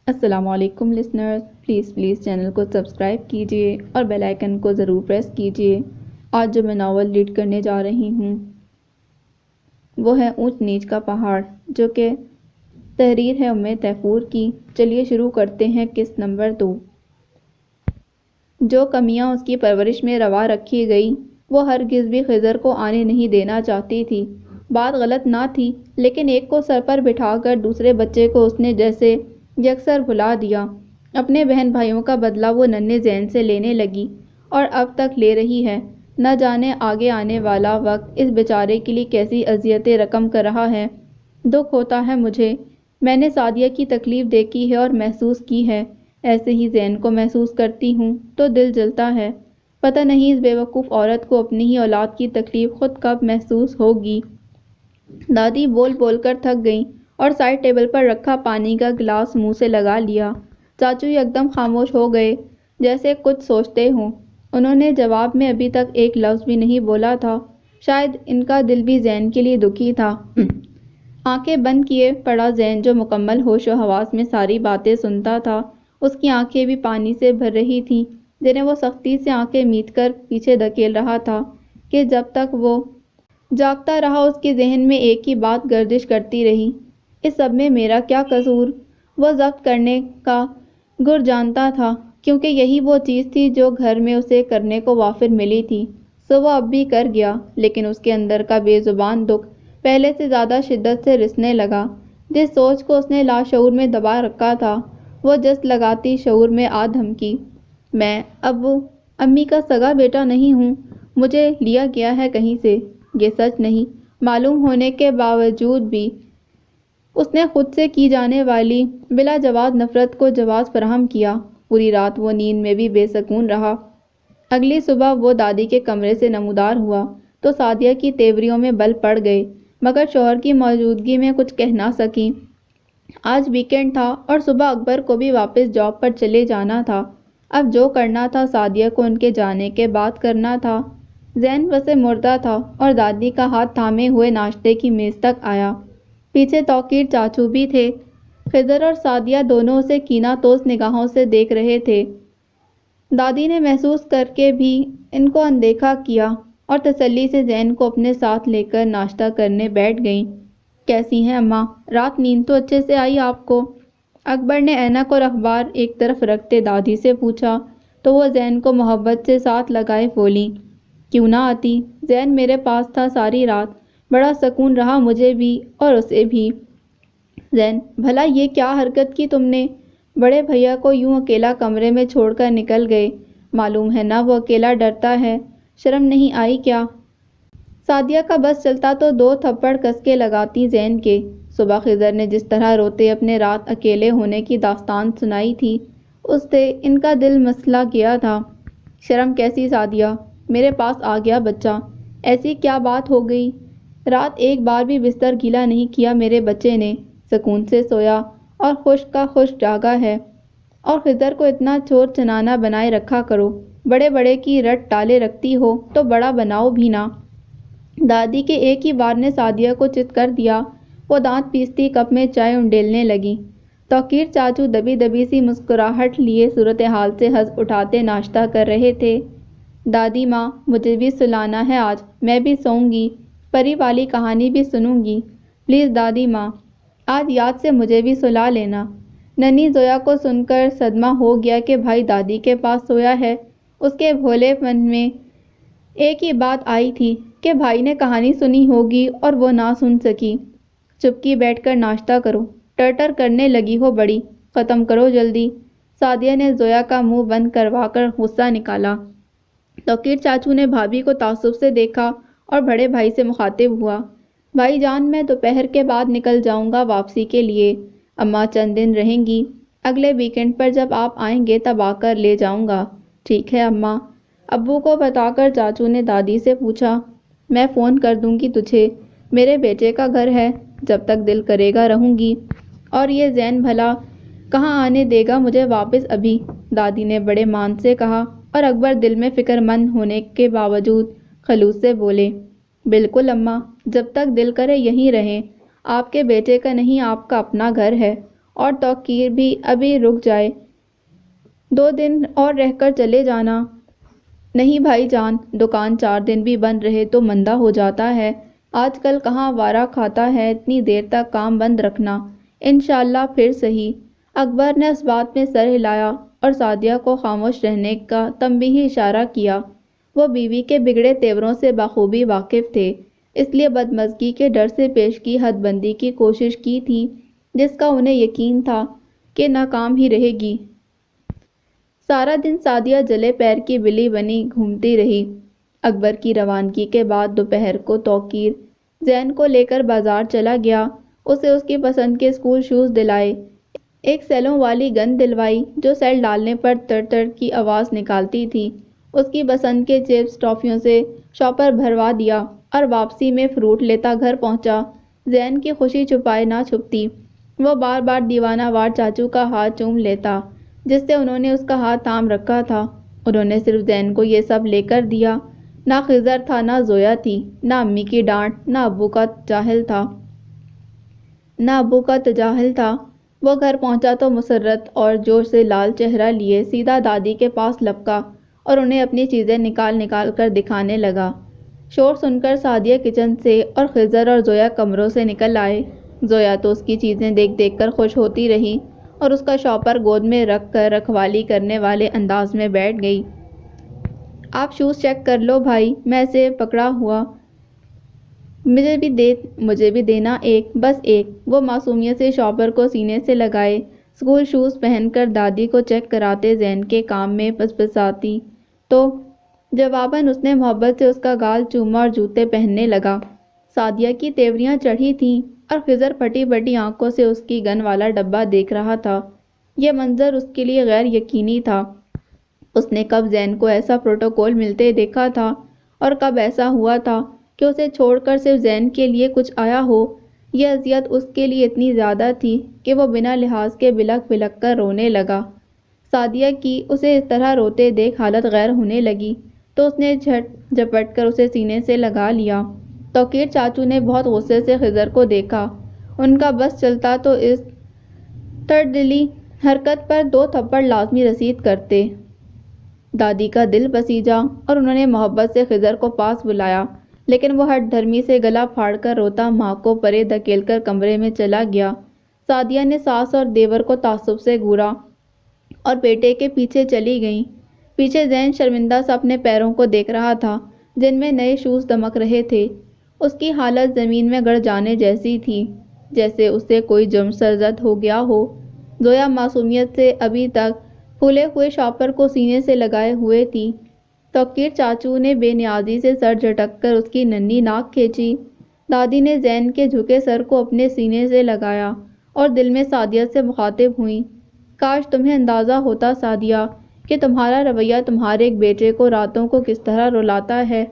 السلام علیکم listeners, please channel کو سبسکرائب کیجیے اور بیل آئیکن کو ضرور پریس کیجیے۔ آج جو میں ناول ریڈ کرنے جا رہی ہوں وہ ہے اونچ نیچ کا پہاڑ، جو کہ تحریر ہے امید تیفور کی۔ چلیے شروع کرتے ہیں۔ قسط نمبر 2۔ جو کمیاں اس کی پرورش میں روا رکھی گئی وہ ہرگز بھی خضر کو آنے نہیں دینا چاہتی تھی۔ بات غلط نہ تھی، لیکن ایک کو سر پر بٹھا کر دوسرے بچے کو اس نے جیسے یکسر بھلا دیا۔ اپنے بہن بھائیوں کا بدلہ وہ ننھے ذہن سے لینے لگی اور اب تک لے رہی ہے۔ نہ جانے آگے آنے والا وقت اس بیچارے کے لیے کیسی اذیتیں رقم کر رہا ہے۔ دکھ ہوتا ہے مجھے، میں نے سعدیہ کی تکلیف دیکھی ہے اور محسوس کی ہے، ایسے ہی زین کو محسوس کرتی ہوں تو دل جلتا ہے۔ پتہ نہیں اس بے وقوف عورت کو اپنی ہی اولاد کی تکلیف خود کب محسوس ہوگی۔ دادی بول بول کر تھک گئیں اور سائڈ ٹیبل پر رکھا پانی کا گلاس منہ سے لگا لیا۔ چاچو یکدم خاموش ہو گئے، جیسے کچھ سوچتے ہوں۔ انہوں نے جواب میں ابھی تک ایک لفظ بھی نہیں بولا تھا۔ شاید ان کا دل بھی زین کے لیے دکھی تھا۔ آنکھیں بند کیے پڑا زین، جو مکمل ہوش و حواس میں ساری باتیں سنتا تھا۔ اس کی آنکھیں بھی پانی سے بھر رہی تھیں، جنہیں وہ سختی سے آنکھیں میچ کر پیچھے دھکیل رہا تھا کہ جب تک وہ جاگتا رہا اس کے ذہن میں ایک ہی بات گردش کرتی رہی، اس سب میں میرا کیا قصور؟ وہ ضبط کرنے کا گر جانتا تھا، کیونکہ یہی وہ چیز تھی جو گھر میں اسے کرنے کو وافر ملی تھی، سو وہ اب بھی کر گیا۔ لیکن اس کے اندر کا بے زبان دکھ پہلے سے زیادہ شدت سے رسنے لگا۔ جس سوچ کو اس نے لاشعور میں دبا رکھا تھا وہ جست لگاتی شعور میں آ دھمکی۔ میں ابو امی کا سگا بیٹا نہیں ہوں، مجھے لیا گیا ہے کہیں سے۔ یہ سچ نہیں معلوم ہونے کے باوجود بھی اس نے خود سے کی جانے والی بلا جواز نفرت کو جواز فراہم کیا۔ پوری رات وہ نیند میں بھی بے سکون رہا۔ اگلی صبح وہ دادی کے کمرے سے نمودار ہوا تو سعدیہ کی تیوریوں میں بل پڑ گئے، مگر شوہر کی موجودگی میں کچھ کہہ نہ سکیں۔ آج ویکینڈ تھا اور صبح اکبر کو بھی واپس جاب پر چلے جانا تھا۔ اب جو کرنا تھا سعدیہ کو ان کے جانے کے بعد کرنا تھا۔ زین بسے مردہ تھا اور دادی کا ہاتھ تھامے ہوئے ناشتے کی میز تک آیا۔ پیچھے توقیر چاچو بھی تھے۔ خضر اور سعدیہ دونوں اسے کینہ توز نگاہوں سے دیکھ رہے تھے۔ دادی نے محسوس کر کے بھی ان کو اندیکھا کیا اور تسلی سے زین کو اپنے ساتھ لے کر ناشتہ کرنے بیٹھ گئیں۔ کیسی ہیں اماں؟ رات نیند تو اچھے سے آئی آپ کو؟ اکبر نے اینک اور اخبار ایک طرف رکھتے دادی سے پوچھا تو وہ زین کو محبت سے ساتھ لگائے بولیں، کیوں نہ آتی؟ زین میرے پاس تھا ساری رات، بڑا سکون رہا مجھے بھی اور اسے بھی۔ زین: بھلا یہ کیا حرکت کی تم نے؟ بڑے بھیا کو یوں اکیلا کمرے میں چھوڑ کر نکل گئے، معلوم ہے نا وہ اکیلا ڈرتا ہے، شرم نہیں آئی کیا؟ سعدیہ کا بس چلتا تو 2 تھپڑ کس کے لگاتی زین کے۔ صبح خضر نے جس طرح روتے اپنے رات اکیلے ہونے کی داستان سنائی تھی، اس سے ان کا دل مسلا گیا تھا۔ شرم کیسی سعدیہ؟ میرے پاس آ گیا بچہ، ایسی کیا بات ہو گئی؟ رات ایک بار بھی بستر گیلا نہیں کیا میرے بچے نے، سکون سے سویا اور خوش کا خوش جاگا ہے۔ اور خضر کو اتنا چور چنانا بنائے رکھا کرو، بڑے بڑے کی رٹ ٹالے رکھتی ہو تو بڑا بناؤ بھی نا۔ دادی کے ایک ہی وار نے سعدیہ کو چت کر دیا۔ وہ دانت پیستی کپ میں چائے انڈیلنے لگی۔ توقیر چاچو دبی دبی سی مسکراہٹ لیے صورتحال سے ہنس اٹھاتے ناشتہ کر رہے تھے۔ دادی ماں، مجھے بھی سلانا ہے آج، میں بھی سوؤں گی، پری والی کہانی بھی سنوں گی، پلیز دادی ماں، آج یاد سے مجھے بھی سلا لینا۔ ننھی زویا کو سن کر صدمہ ہو گیا کہ بھائی دادی کے پاس سویا ہے۔ اس کے بھولے من میں ایک ہی بات آئی تھی کہ بھائی نے کہانی سنی ہوگی اور وہ نہ سن سکی۔ چپکی بیٹھ کر ناشتہ کرو، ٹر کرنے لگی ہو بڑی، ختم کرو جلدی۔ سعدیہ نے زویا کا منہ بند کروا کر غصہ نکالا۔ توقیر چاچو نے بھابھی کو تعصب سے دیکھا اور بڑے بھائی سے مخاطب ہوا، بھائی جان میں دوپہر کے بعد نکل جاؤں گا واپسی کے لیے، اماں چند دن رہیں گی، اگلے ویکینڈ پر جب آپ آئیں گے تب آ کر لے جاؤں گا۔ ٹھیک ہے اماں۔ ابو کو بتا کر چاچو نے دادی سے پوچھا، میں فون کر دوں گی تجھے، میرے بیٹے کا گھر ہے، جب تک دل کرے گا رہوں گی، اور یہ زین بھلا کہاں آنے دے گا مجھے واپس ابھی؟ دادی نے بڑے مان سے کہا اور اکبر دل میں فکر مند ہونے کے باوجود خلوص سے بولے، بالکل اماں، جب تک دل کرے یہیں رہیں، آپ کے بیٹے کا نہیں آپ کا اپنا گھر ہے، اور توقیر بھی ابھی رک جائے، 2 دن اور رہ کر چلے جانا۔ نہیں بھائی جان، دکان 4 دن بھی بند رہے تو مندہ ہو جاتا ہے، آج کل کہاں وارا کھاتا ہے اتنی دیر تک کام بند رکھنا۔ انشاءاللہ پھر صحیح۔ اکبر نے اس بات میں سر ہلایا اور سعدیہ کو خاموش رہنے کا تنبیہی اشارہ کیا۔ وہ بیوی کے بگڑے تیوروں سے بخوبی واقف تھے، اس لیے بدمزگی کے ڈر سے پیش کی حد بندی کی کوشش کی تھی، جس کا انہیں یقین تھا کہ ناکام ہی رہے گی۔ سارا دن سعدیہ جلے پیر کی بلی بنی گھومتی رہی۔ اکبر کی روانگی کے بعد دوپہر کو توقیر زین کو لے کر بازار چلا گیا، اسے اس کی پسند کے اسکول شوز دلائے، ایک سیلوں والی گن دلوائی جو سیل ڈالنے پر تڑ تڑ کی آواز نکالتی تھی، اس کی پسند کے چپس ٹافیوں سے شاپر بھروا دیا اور واپسی میں فروٹ لیتا گھر پہنچا۔ زین کی خوشی چھپائے نہ چھپتی، وہ بار بار دیوانہ وار چاچو کا ہاتھ چوم لیتا جس سے انہوں نے اس کا ہاتھ تھام رکھا تھا۔ انہوں نے صرف زین کو یہ سب لے کر دیا، نہ خضر تھا، نہ زویا تھی، نہ امی کی ڈانٹ، نہ ابو کا تجاہل تھا۔ وہ گھر پہنچا تو مسرت اور جوش سے لال چہرہ لیے سیدھا دادی کے پاس لپکا اور انہیں اپنی چیزیں نکال نکال کر دکھانے لگا۔ شور سن کر سعدیہ کچن سے اور خضر اور زویا کمروں سے نکل آئے۔ زویا تو اس کی چیزیں دیکھ دیکھ کر خوش ہوتی رہی اور اس کا شاپر گود میں رکھ کر رکھوالی کرنے والے انداز میں بیٹھ گئی۔ آپ شوز چیک کر لو بھائی، میں اسے پکڑا ہوا، مجھے بھی دینا ایک، بس ایک۔ وہ معصومیت سے شاپر کو سینے سے لگائے اسکول شوز پہن کر دادی کو چیک کراتے زین کے کام میں پسپساتی تو جواباً اس نے محبت سے اس کا گال چوما اور جوتے پہننے لگا۔ سعدیہ کی تیوریاں چڑھی تھیں اور خضر پھٹی پھٹی آنکھوں سے اس کی گن والا ڈبہ دیکھ رہا تھا۔ یہ منظر اس کے لیے غیر یقینی تھا۔ اس نے کب زین کو ایسا پروٹوکول ملتے دیکھا تھا اور کب ایسا ہوا تھا کہ اسے چھوڑ کر صرف زین کے لیے کچھ آیا ہو۔ یہ اذیت اس کے لیے اتنی زیادہ تھی کہ وہ بنا لحاظ کے بلک بلک کر رونے لگا۔ سعدیہ کی اسے اس طرح روتے دیکھ حالت غیر ہونے لگی تو اس نے جھٹ جھپٹ کر اسے سینے سے لگا لیا۔ توقیر چاچو نے بہت غصے سے خضر کو دیکھا، ان کا بس چلتا تو اس تردلی حرکت پر 2 تھپڑ لازمی رسید کرتے۔ دادی کا دل پسیجا اور انہوں نے محبت سے خضر کو پاس بلایا، لیکن وہ ہٹ دھرمی سے گلا پھاڑ کر روتا ماں کو پرے دھکیل کر کمرے میں چلا گیا۔ سعدیہ نے ساس اور دیور کو تعصب سے گھورا اور بیٹے کے پیچھے چلی گئیں۔ پیچھے زین شرمندہ سا اپنے پیروں کو دیکھ رہا تھا جن میں نئے شوز دمک رہے تھے۔ اس کی حالت زمین میں گڑ جانے جیسی تھی، جیسے اسے کوئی جرم سرزد ہو گیا ہو۔ زویا معصومیت سے ابھی تک پھولے ہوئے شاپر کو سینے سے لگائے ہوئے تھی۔ توقیر چاچو نے بے نیازی سے سر جھٹک کر اس کی ننھی ناک کھینچی۔ دادی نے زین کے جھکے سر کو اپنے سینے سے لگایا اور دل میں سعدیہ سے مخاطب ہوئیں، کاش تمہیں اندازہ ہوتا سعدیہ کہ تمہارا رویہ تمہارے ایک بیٹے کو راتوں کو کس طرح رلاتا ہے،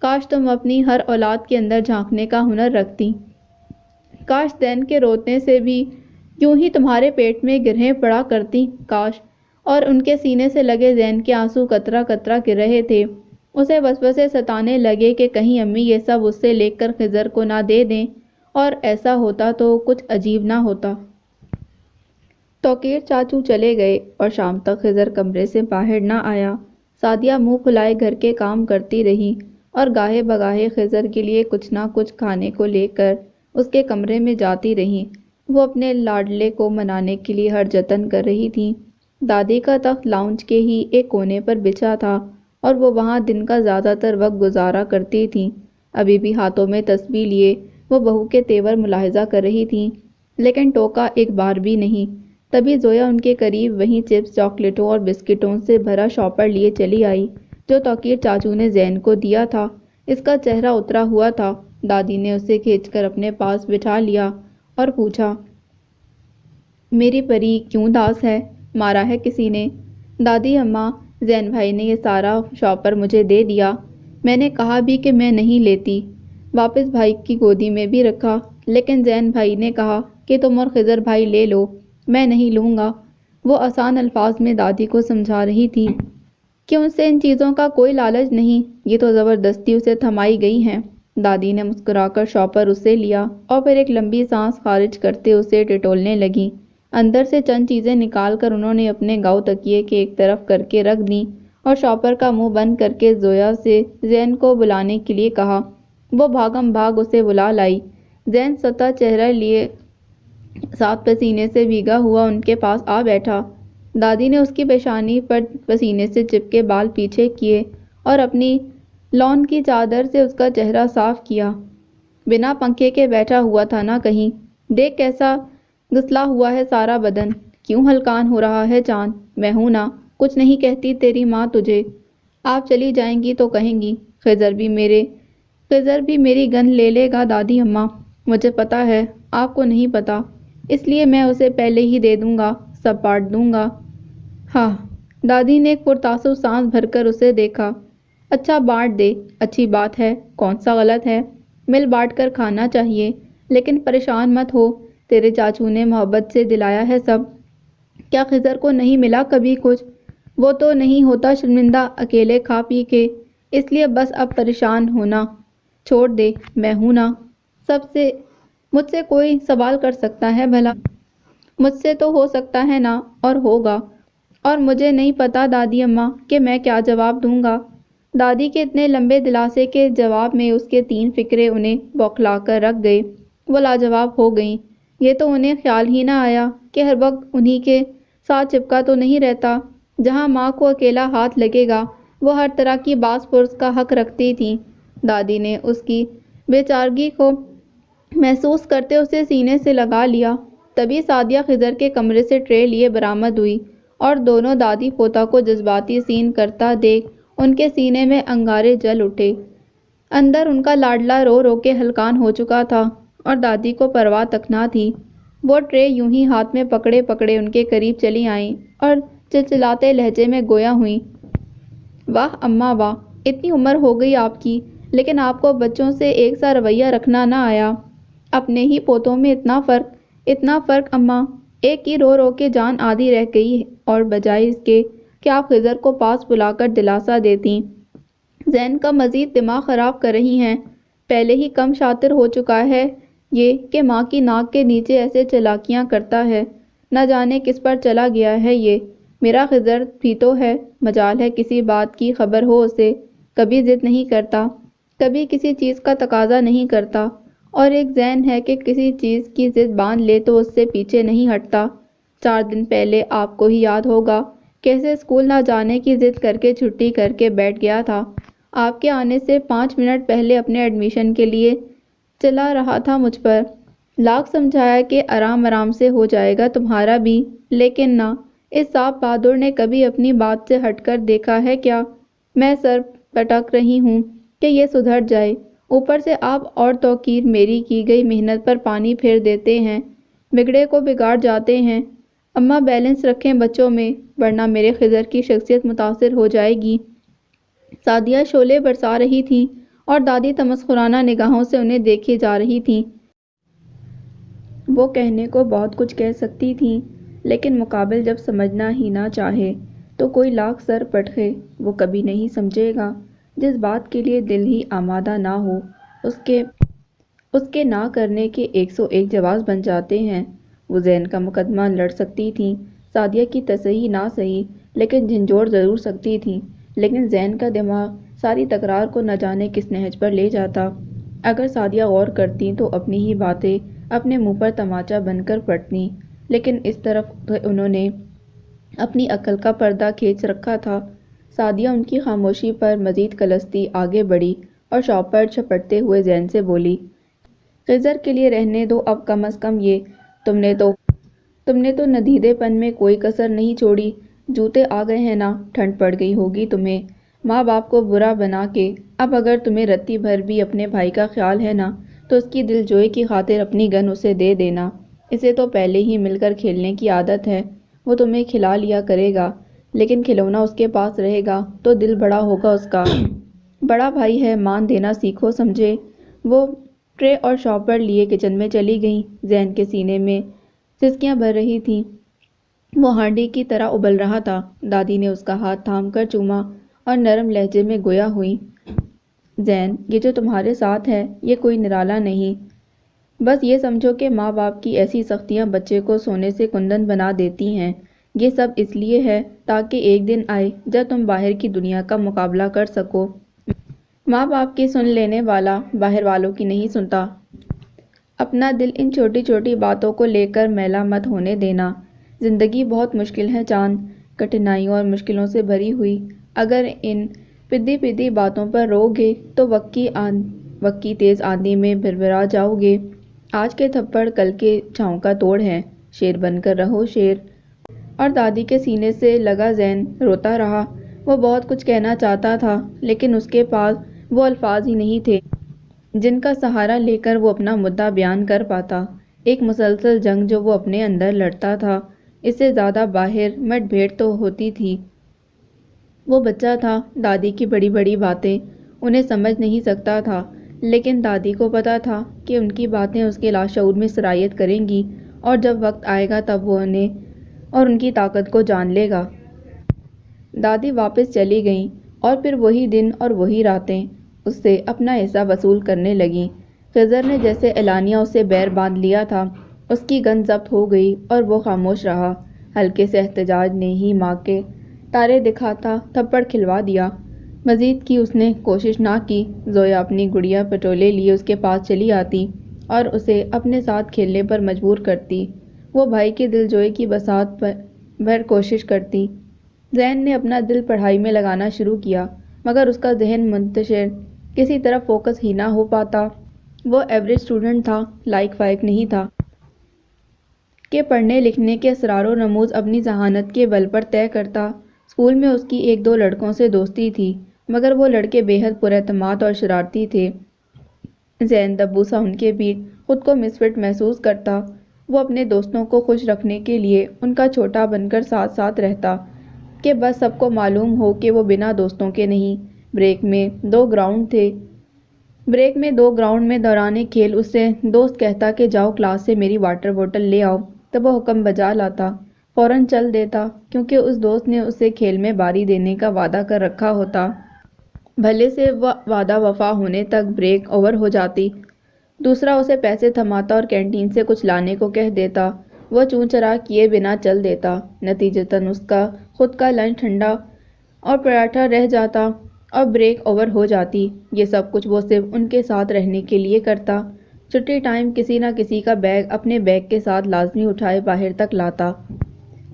کاش تم اپنی ہر اولاد کے اندر جھانکنے کا ہنر رکھتی، کاش زین کے رونے سے بھی یوں ہی تمہارے پیٹ میں گرہیں پڑا کرتی، کاش۔ اور ان کے سینے سے لگے زین کے آنسو قطرہ قطرہ گر رہے تھے۔ اسے وسوسے ستانے لگے کہ کہیں امی یہ سب اس سے لے کر خضر کو نہ دے دیں، اور ایسا ہوتا تو کچھ عجیب نہ ہوتا۔ توقیر چاچو چلے گئے اور شام تک خضر کمرے سے باہر نہ آیا۔ سعدیہ منہ پھلائے گھر کے کام کرتی رہی اور گاہے بگاہے خضر کے لیے کچھ نہ کچھ کھانے کو لے کر اس کے کمرے میں جاتی رہی۔ وہ اپنے لاڈلے کو منانے کے لیے ہر جتن کر رہی تھی۔ دادی کا تخت لاؤنج کے ہی ایک کونے پر بچھا تھا اور وہ وہاں دن کا زیادہ تر وقت گزارا کرتی تھیں۔ ابھی بھی ہاتھوں میں تسبیح لیے وہ بہو کے تیور ملاحظہ کر رہی تھیں، لیکن ٹوکا ایک بار بھی نہیں۔ تبھی زویا ان کے قریب وہیں چپس، چاکلیٹوں اور بسکٹوں سے بھرا شاپر لیے چلی آئی جو توقیر چاچو نے زین کو دیا تھا۔ اس کا چہرہ اترا ہوا تھا۔ دادی نے اسے کھینچ کر اپنے پاس بٹھا لیا اور پوچھا، میری پری کیوں اداس ہے، مارا ہے کسی نے؟ دادی اماں، زین بھائی نے یہ سارا شاپر مجھے دے دیا، میں نے کہا بھی کہ میں نہیں لیتی، واپس بھائی کی گودی میں بھی رکھا، لیکن زین بھائی نے کہا کہ تم اور خضر بھائی لے لو، میں نہیں لوں گا۔ وہ آسان الفاظ میں دادی کو سمجھا رہی تھی کہ ان سے ان چیزوں کا کوئی لالچ نہیں، یہ تو زبردستی اسے تھمائی گئی ہیں۔ دادی نے مسکرا کر شاپر اسے لیا اور پھر ایک لمبی سانس خارج کرتے اسے ٹٹولنے لگیں۔ اندر سے چند چیزیں نکال کر انہوں نے اپنے گاؤں تکیے کے ایک طرف کر کے رکھ دیں اور شاپر کا منہ بند کر کے زویا سے زین کو بلانے کے لیے کہا۔ وہ بھاگم بھاگ اسے بلا لائی۔ زین سطح چہرہ لیے صاف پسینے سے بھیگا ہوا ان کے پاس آ بیٹھا۔ دادی نے اس کی پیشانی پر پسینے سے چپکے بال پیچھے کیے اور اپنی لون کی چادر سے اس کا چہرہ صاف کیا۔ بنا پنکھے کے بیٹھا ہوا تھا نا کہیں، دیکھ کیسا گسلا ہوا ہے سارا بدن، کیوں ہلکان ہو رہا ہے چاند، میں ہوں نا، کچھ نہیں کہتی تیری ماں تجھے، آپ چلی جائیں گی تو کہیں گی خضر بھی میری گن لے لے گا دادی اماں، مجھے پتا ہے آپ کو نہیں پتا، اس لیے میں اسے پہلے ہی دے دوں گا، سب بانٹ دوں گا۔ ہاں، دادی نے ایک پرتاسو سانس بھر کر اسے دیکھا۔ اچھا بانٹ دے، اچھی بات ہے، کون سا غلط ہے، مل بانٹ کر کھانا چاہیے، لیکن پریشان مت ہو، تیرے چاچو نے محبت سے دلایا ہے سب۔ کیا خضر کو نہیں ملا کبھی کچھ؟ وہ تو نہیں ہوتا شرمندہ اکیلے کھا پی کے، اس لیے بس اب پریشان ہونا چھوڑ دے، میں ہوں نا، مجھ سے کوئی سوال کر سکتا ہے بھلا؟ مجھ سے تو ہو سکتا ہے نا، اور ہوگا، اور مجھے نہیں پتا دادی اماں کہ میں کیا جواب دوں گا۔ دادی کے اتنے لمبے دلاسے کے جواب میں اس کے 3 فقرے انہیں بوکھلا کر رکھ گئے۔ وہ لاجواب ہو گئیں۔ یہ تو انہیں خیال ہی نہ آیا کہ ہر وقت انہی کے ساتھ چپکا تو نہیں رہتا۔ جہاں ماں کو اکیلا ہاتھ لگے گا وہ ہر طرح کی باز پرس کا حق رکھتی تھیں۔ دادی نے اس کی بے چارگی کو محسوس کرتے اسے سینے سے لگا لیا۔ تبھی سعدیہ خضر کے کمرے سے ٹرے لیے برآمد ہوئی اور دونوں دادی پوتا کو جذباتی سین کرتا دیکھ ان کے سینے میں انگارے جل اٹھے۔ اندر ان کا لاڈلا رو رو کے ہلکان ہو چکا تھا اور دادی کو پرواہ تک نہ تھی۔ وہ ٹرے یوں ہی ہاتھ میں پکڑے پکڑے ان کے قریب چلی آئیں اور چلچلاتے لہجے میں گویا ہوئیں۔ واہ اماں واہ، اتنی عمر ہو گئی آپ کی، لیکن آپ کو بچوں سے ایک سا رویہ رکھنا نہ آیا۔ اپنے ہی پوتوں میں اتنا فرق اماں، ایک کی رو رو کے جان آدھی رہ گئی اور بجائے اس کے کہ آپ خضر کو پاس بلا کر دلاسا دیتیں، زین کا مزید دماغ خراب کر رہی ہیں۔ پہلے ہی کم شاطر ہو چکا ہے یہ کہ ماں کی ناک کے نیچے ایسے چالاکیاں کرتا ہے، نہ جانے کس پر چلا گیا ہے یہ۔ میرا خضر بھی تو ہے، مجال ہے کسی بات کی خبر ہو اسے، کبھی ضد نہیں کرتا، کبھی کسی چیز کا تقاضا نہیں کرتا، اور ایک زین ہے کہ کسی چیز کی ضد باندھ لے تو اس سے پیچھے نہیں ہٹتا۔ 4 دن پہلے آپ کو ہی یاد ہوگا کیسے اسکول نہ جانے کی ضد کر کے چھٹی کر کے بیٹھ گیا تھا۔ آپ کے آنے سے 5 منٹ پہلے اپنے ایڈمیشن کے لیے چلا رہا تھا مجھ پر۔ لاکھ سمجھایا کہ آرام آرام سے ہو جائے گا تمہارا بھی، لیکن نہ، اس صاف بہادر نے کبھی اپنی بات سے ہٹ کر دیکھا ہے کیا؟ میں سر پٹک رہی ہوں کہ یہ سدھر جائے، اوپر سے آپ اور توقیر میری کی گئی محنت پر پانی پھیر دیتے ہیں، بگڑے کو بگاڑ جاتے ہیں۔ اماں بیلنس رکھیں بچوں میں، ورنہ میرے خضر کی شخصیت متاثر ہو جائے گی۔ سعدیہ شعلے برسا رہی تھیں اور دادی تمسخرانہ نگاہوں سے انہیں دیکھے جا رہی تھیں۔ وہ کہنے کو بہت کچھ کہہ سکتی تھیں، لیکن مقابل جب سمجھنا ہی نہ چاہے تو کوئی لاکھ سر پٹکے وہ کبھی نہیں سمجھے گا۔ جس بات کے لیے دل ہی آمادہ نہ ہو اس کے نہ کرنے کے 101 جواز بن جاتے ہیں۔ وہ زین کا مقدمہ لڑ سکتی تھیں، سعدیہ کی تصحیح نہ صحیح لیکن جھنجھوڑ ضرور سکتی تھیں، لیکن زین کا دماغ ساری تکرار کو نہ جانے کس نہج پر لے جاتا۔ اگر سعدیہ غور کرتیں تو اپنی ہی باتیں اپنے منہ پر تماچا بن کر پڑتیں، لیکن اس طرف انہوں نے اپنی عقل کا پردہ کھینچ رکھا تھا۔ سعدیہ ان کی خاموشی پر مزید کلستی آگے بڑھی اور شاپر چھپٹتے ہوئے زین سے بولی، خضر کے لیے رہنے دو اب، کم از کم یہ، تم نے تو ندیدے پن میں کوئی کسر نہیں چھوڑی، جوتے آ گئے ہیں نا، ٹھنڈ پڑ گئی ہوگی تمہیں ماں باپ کو برا بنا کے، اب اگر تمہیں رتی بھر بھی اپنے بھائی کا خیال ہے نا تو اس کی دل جوئی کی خاطر اپنی گن اسے دے دینا، اسے تو پہلے ہی مل کر کھیلنے کی عادت ہے، وہ تمہیں کھلا لیا کرے گا، لیکن کھلونا اس کے پاس رہے گا تو دل بڑا ہوگا اس کا، بڑا بھائی ہے، مان دینا سیکھو سمجھے۔ وہ ٹرے اور شاپر لیے کچن میں چلی گئیں۔ زین کے سینے میں سسکیاں بھر رہی تھیں، وہ ہانڈی کی طرح ابل رہا تھا۔ دادی نے اس کا ہاتھ تھام کر چوما اور نرم لہجے میں گویا ہوئیں، زین، یہ جو تمہارے ساتھ ہے یہ کوئی نرالا نہیں، بس یہ سمجھو کہ ماں باپ کی ایسی سختیاں بچے کو سونے سے کندن بنا دیتی ہیں۔ یہ سب اس لیے ہے تاکہ ایک دن آئے جب تم باہر کی دنیا کا مقابلہ کر سکو۔ ماں باپ کی سن لینے والا باہر والوں کی نہیں سنتا۔ اپنا دل ان چھوٹی چھوٹی باتوں کو لے کر میلا مت ہونے دینا۔ زندگی بہت مشکل ہے چاند، کٹھنائیوں اور مشکلوں سے بھری ہوئی۔ اگر ان پدی پدی باتوں پر رو گے تو وقت کی تیز آندھی میں بھربھرا جاؤ گے۔ آج کے تھپڑ کل کے چھاؤں کا توڑ ہے، شیر بن کر رہو شیر۔ اور دادی کے سینے سے لگا ذہن روتا رہا۔ وہ بہت کچھ کہنا چاہتا تھا لیکن اس کے پاس وہ الفاظ ہی نہیں تھے جن کا سہارا لے کر وہ اپنا مدعا بیان کر پاتا۔ ایک مسلسل جنگ جو وہ اپنے اندر لڑتا تھا، اس سے زیادہ باہر مٹ بھیڑ تو ہوتی تھی۔ وہ بچہ تھا، دادی کی بڑی بڑی باتیں انہیں سمجھ نہیں سکتا تھا، لیکن دادی کو پتا تھا کہ ان کی باتیں اس کے لاشعور میں سرایت کریں گی اور جب وقت آئے گا تب وہ انہیں اور ان کی طاقت کو جان لے گا۔ دادی واپس چلی گئیں اور پھر وہی دن اور وہی راتیں اس سے اپنا حصہ وصول کرنے لگیں۔ خضر نے جیسے اعلانیہ اس سے بیر باندھ لیا تھا، اس کی گند ضبط ہو گئی اور وہ خاموش رہا۔ ہلکے سے احتجاج نے ہی ماں کے تارے دکھاتا تھپڑ کھلوا دیا۔ مزید کی اس نے کوشش نہ کی۔ زویا اپنی گڑیا پٹولے لیے اس کے پاس چلی آتی اور اسے اپنے ساتھ کھیلنے پر مجبور کرتی۔ وہ بھائی کی دلجوئی کی بساط بھر کوشش کرتی۔ زین نے اپنا دل پڑھائی میں لگانا شروع کیا مگر اس کا ذہن منتشر کسی طرف فوکس ہی نہ ہو پاتا۔ وہ ایوریج اسٹوڈنٹ تھا، لائق فائق نہیں تھا کہ پڑھنے لکھنے کے اسرار و رموز اپنی ذہانت کے بل پر طے کرتا۔ اسکول میں اس کی ایک دو لڑکوں سے دوستی تھی مگر وہ لڑکے بے حد پر اعتماد اور شرارتی تھے۔ زین دبو سا ان کے بیچ خود کو مس فٹ محسوس کرتا۔ وہ اپنے دوستوں کو خوش رکھنے کے لیے ان کا چھوٹا بن کر ساتھ ساتھ رہتا کہ بس سب کو معلوم ہو کہ وہ بنا دوستوں کے نہیں۔ بریک میں دو گراؤنڈ میں دوران کھیل اس سے دوست کہتا کہ جاؤ کلاس سے میری واٹر بوتل لے آؤ، تو وہ حکم بجا لاتا، فوراً چل دیتا کیونکہ اس دوست نے اسے کھیل میں باری دینے کا وعدہ کر رکھا ہوتا۔ بھلے سے وہ وعدہ وفا ہونے تک بریک اوور ہو جاتی، دوسرا اسے پیسے تھماتا اور کینٹین سے کچھ لانے کو کہہ دیتا، وہ چوں چرا کیے بنا چل دیتا۔ نتیجتاً اس کا خود کا لنچ ٹھنڈا اور پراٹھا رہ جاتا اور بریک اوور ہو جاتی۔ یہ سب کچھ وہ صرف ان کے ساتھ رہنے کے لیے کرتا۔ چھٹی ٹائم کسی نہ کسی کا بیگ اپنے بیگ کے ساتھ لازمی اٹھائے باہر تک لاتا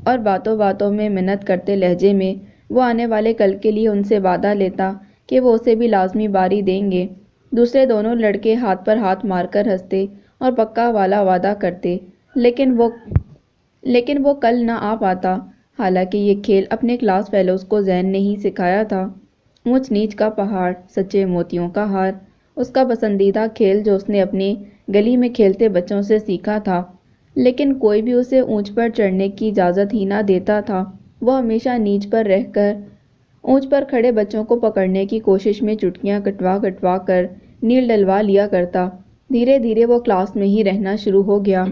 اور باتوں باتوں میں منت کرتے لہجے میں وہ آنے والے کل کے لیے ان سے وعدہ لیتا کہ وہ اسے بھی لازمی باری دیں گے۔ دوسرے دونوں لڑکے ہاتھ پر ہاتھ مار کر ہنستے اور پکا والا وعدہ کرتے، لیکن وہ کل نہ آ پاتا۔ حالانکہ یہ کھیل اپنے کلاس فیلوز کو زین نے ہی سکھایا تھا۔ اونچ نیچ کا پہاڑ، سچے موتیوں کا ہار، اس کا پسندیدہ کھیل جو اس نے اپنی گلی میں کھیلتے بچوں سے سیکھا تھا، لیکن کوئی بھی اسے اونچ پر چڑھنے کی اجازت ہی نہ دیتا تھا۔ وہ ہمیشہ نیچ پر رہ کر اونچ پر کھڑے بچوں کو پکڑنے کی کوشش میں چٹکیاں کٹوا کٹوا کر نیل ڈلوا لیا کرتا۔ دھیرے دھیرے وہ کلاس میں ہی رہنا شروع ہو گیا۔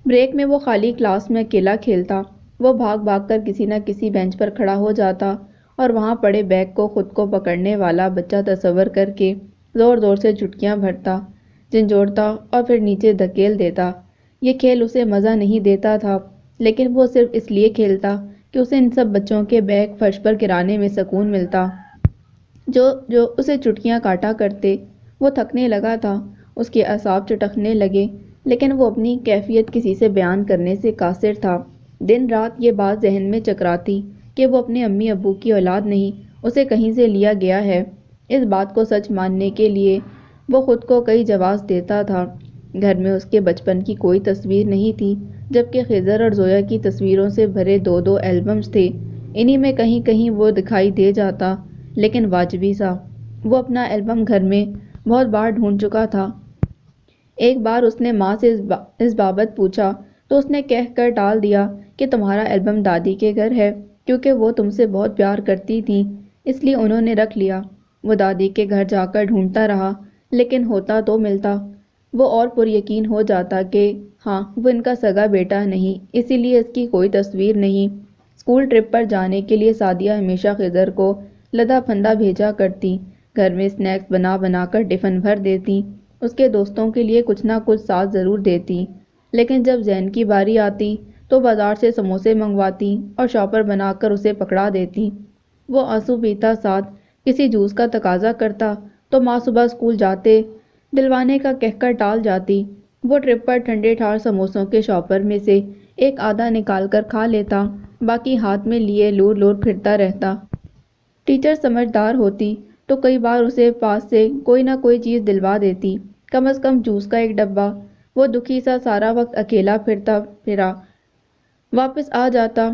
بریک میں وہ خالی کلاس میں اکیلا کھیلتا۔ وہ بھاگ بھاگ کر کسی نہ کسی بینچ پر کھڑا ہو جاتا اور وہاں پڑے بیگ کو خود کو پکڑنے والا بچہ تصور کر کے زور زور سے چٹکیاں بھرتا، جھنجھوڑتا اور پھر نیچے دھکیل دیتا۔ یہ کھیل اسے مزہ نہیں دیتا تھا، لیکن وہ صرف اس لیے کھیلتا کہ اسے ان سب بچوں کے بیگ فرش پر گرانے میں سکون ملتا جو اسے چٹکیاں کاٹا کرتے۔ وہ تھکنے لگا تھا، اس کے اعصاب چٹکنے لگے، لیکن وہ اپنی کیفیت کسی سے بیان کرنے سے قاصر تھا۔ دن رات یہ بات ذہن میں چکراتی کہ وہ اپنے امی ابو کی اولاد نہیں، اسے کہیں سے لیا گیا ہے۔ اس بات کو سچ ماننے کے لیے وہ خود کو کئی جواز دیتا تھا۔ گھر میں اس کے بچپن کی کوئی تصویر نہیں تھی، جبکہ خضر اور زویا کی تصویروں سے بھرے دو دو البمز تھے۔ انہی میں کہیں کہیں وہ دکھائی دے جاتا، لیکن واجبی سا۔ وہ اپنا البم گھر میں بہت بار ڈھونڈ چکا تھا۔ ایک بار اس نے ماں سے اس بابت پوچھا تو اس نے کہہ کر ٹال دیا کہ تمہارا البم دادی کے گھر ہے، کیونکہ وہ تم سے بہت پیار کرتی تھیں، اس لیے انہوں نے رکھ لیا۔ وہ دادی کے گھر جا کر ڈھونڈتا رہا، لیکن ہوتا تو ملتا۔ وہ اور پر یقین ہو جاتا کہ ہاں وہ ان کا سگا بیٹا نہیں، اسی لیے اس کی کوئی تصویر نہیں۔ اسکول ٹرپ پر جانے کے لیے سعدیہ ہمیشہ خضر کو لدا پھندا بھیجا کرتی، گھر میں اسنیکس بنا بنا کر ٹفن بھر دیتی اس کے دوستوں کے لیے کچھ نہ کچھ ساتھ ضرور دیتی، لیکن جب زین کی باری آتی تو بازار سے سموسے منگواتی اور شاپر بنا کر اسے پکڑا دیتی۔ وہ آنسو پیتا ساتھ کسی جوس کا تقاضا کرتا تو ماں صبح اسکول جاتے دلوانے کا کہہ کر ٹال جاتی۔ وہ ٹرپ پر ٹھنڈے ٹھار سموسوں کے شاپر میں سے ایک آدھا نکال کر کھا لیتا، باقی ہاتھ میں لیے لور لور پھرتا رہتا۔ ٹیچر سمجھدار ہوتی تو کئی بار اسے پاس سے کوئی نہ کوئی چیز دلوا دیتی، کم از کم جوس کا ایک ڈبہ۔ وہ دکھی سا سارا وقت اکیلا پھرا واپس آ جاتا۔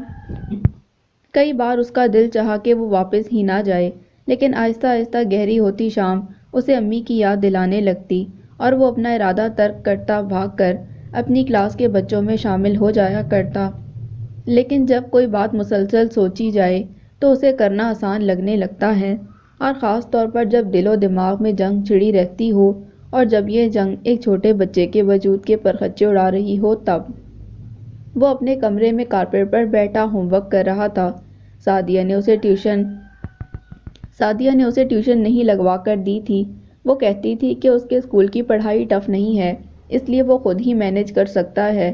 کئی بار اس کا دل چاہا کہ وہ واپس ہی نہ جائے، لیکن آہستہ آہستہ گہری ہوتی شام اسے امی کی یاد دلانے لگتی اور وہ اپنا ارادہ ترک کرتا، بھاگ کر اپنی کلاس کے بچوں میں شامل ہو جایا کرتا۔ لیکن جب کوئی بات مسلسل سوچی جائے تو اسے کرنا آسان لگنے لگتا ہے، اور خاص طور پر جب دل و دماغ میں جنگ چھڑی رہتی ہو اور جب یہ جنگ ایک چھوٹے بچے کے وجود کے پرخچے اڑا رہی ہو۔ تب وہ اپنے کمرے میں کارپیٹ پر بیٹھا ہوم ورک کر رہا تھا۔ سعدیہ نے اسے ٹیوشن نہیں لگوا کر دی تھی۔ وہ کہتی تھی کہ اس کے اسکول کی پڑھائی ٹف نہیں ہے، اس لیے وہ خود ہی مینج کر سکتا ہے،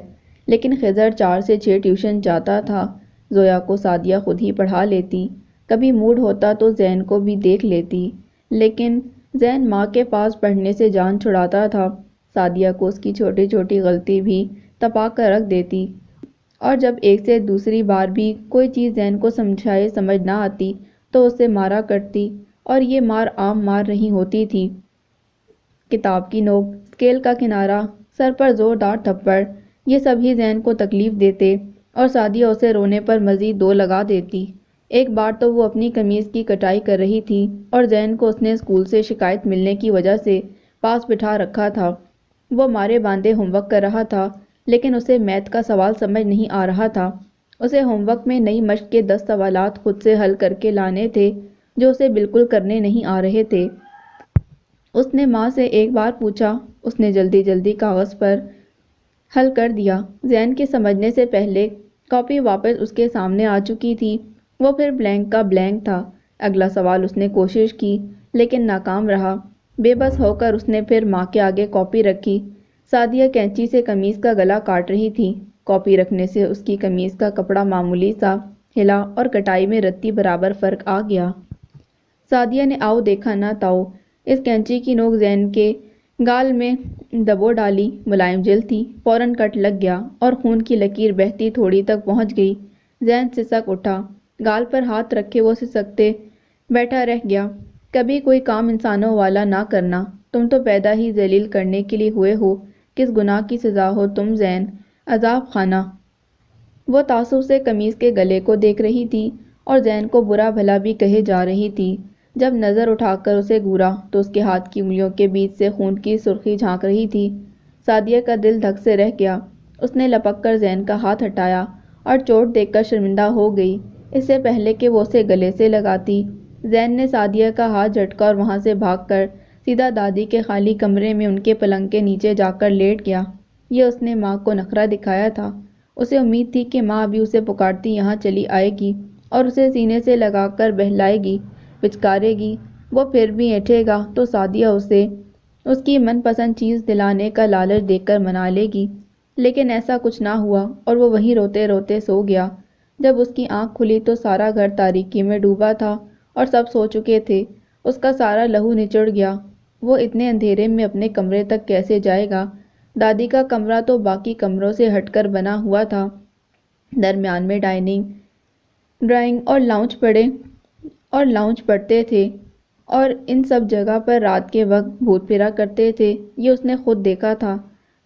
لیکن خضر 4 سے 6 ٹیوشن جاتا تھا۔ زویا کو سعدیہ خود ہی پڑھا لیتی، کبھی موڈ ہوتا تو زین کو بھی دیکھ لیتی، لیکن زین ماں کے پاس پڑھنے سے جان چھڑاتا تھا۔ سعدیہ کو اس کی چھوٹی چھوٹی غلطی بھی تپا کر رکھ دیتی، اور جب ایک سے دوسری بار بھی کوئی چیز زین کو سمجھائے سمجھ نہ آتی تو اسے مارا کرتی، اور یہ مار عام مار نہیں ہوتی تھی۔ کتاب کی نوک، اسکیل کا کنارہ، سر پر زوردار تھپڑ، یہ سب ہی زین کو تکلیف دیتے، اور سعدیہ اسے رونے پر مزید 2 لگا دیتی۔ ایک بار تو وہ اپنی قمیض کی کٹائی کر رہی تھی اور زین کو اس نے اسکول سے شکایت ملنے کی وجہ سے پاس بٹھا رکھا تھا۔ وہ مارے باندھے ہوم ورک کر رہا تھا، لیکن اسے میتھ کا سوال سمجھ نہیں آ رہا تھا۔ اسے ہوم ورک میں نئی مشق کے 10 سوالات خود سے حل کر کے لانے تھے جو اسے بالکل کرنے نہیں آ رہے تھے۔ اس نے ماں سے ایک بار پوچھا، اس نے جلدی جلدی کاغذ پر حل کر دیا۔ زین کے سمجھنے سے پہلے کاپی واپس اس کے سامنے آ چکی تھی۔ وہ پھر بلینک کا بلینک تھا۔ اگلا سوال اس نے کوشش کی لیکن ناکام رہا۔ بے بس ہو کر اس نے پھر ماں کے آگے کاپی رکھی۔ سعدیہ کینچی سے قمیض کا گلا کاٹ رہی تھی۔ کاپی رکھنے سے اس کی قمیض کا کپڑا معمولی سا ہلا اور کٹائی میں رتی برابر فرق آ گیا۔ سعدیہ نے آؤ دیکھا نہ تاؤ اس کینچی کی نوک زین کے گال میں دبو ڈالی۔ ملائم جلد تھی، فوراً کٹ لگ گیا اور خون کی لکیر بہتی تھوڑی تک پہنچ گئی۔ زین سسک اٹھا، گال پر ہاتھ رکھے وہ سسکتے بیٹھا رہ گیا۔ کبھی کوئی کام انسانوں والا نہ کرنا، تم تو پیدا ہی ذلیل کرنے کے لیے ہوئے ہو۔ کس گناہ کی سزا ہو تم زین، عذاب خانہ۔ وہ تعصب سے قمیض کے گلے کو دیکھ رہی تھی اور زین کو برا بھلا بھی کہے جا رہی تھی۔ جب نظر اٹھا کر اسے گھورا تو اس کے ہاتھ کی انگلیوں کے بیچ سے خون کی سرخی جھانک رہی تھی۔ سعدیہ کا دل دھک سے رہ گیا۔ اس نے لپک کر زین کا ہاتھ ہٹایا اور چوٹ دیکھ کر شرمندہ ہو گئی، اس سے پہلے کہ وہ اسے گلے سے لگاتی۔ زین نے سعدیہ کا ہاتھ جھٹکا اور وہاں سے بھاگ کر سیدھا دادی کے خالی کمرے میں ان کے پلنگ کے نیچے جا کر لیٹ گیا۔ یہ اس نے ماں کو نخرہ دکھایا تھا۔ اسے امید تھی کہ ماں ابھی اسے پکارتی یہاں چلی آئے گی اور اسے سینے سے لگا کر بہلائے گی، پچکارے گی۔ وہ پھر بھی اینٹھے گا تو سعدیہ اسے اس کی من پسند چیز دلانے کا لالچ دے کر منا لے گی، لیکن ایسا کچھ نہ ہوا اور وہ وہیں روتے روتے سو گیا۔ جب اس کی آنکھ کھلی تو سارا گھر تاریکی میں ڈوبا تھا اور سب سو چکے تھے۔ اس کا سارا لہو نچڑ گیا۔ وہ اتنے اندھیرے میں اپنے کمرے تک کیسے جائے گا؟ دادی کا کمرہ تو باقی کمروں سے ہٹ کر بنا ہوا تھا۔ درمیان میں ڈرائنگ اور لاؤنج پڑتے تھے، اور ان سب جگہ پر رات کے وقت بھوت پھرا کرتے تھے۔ یہ اس نے خود دیکھا تھا۔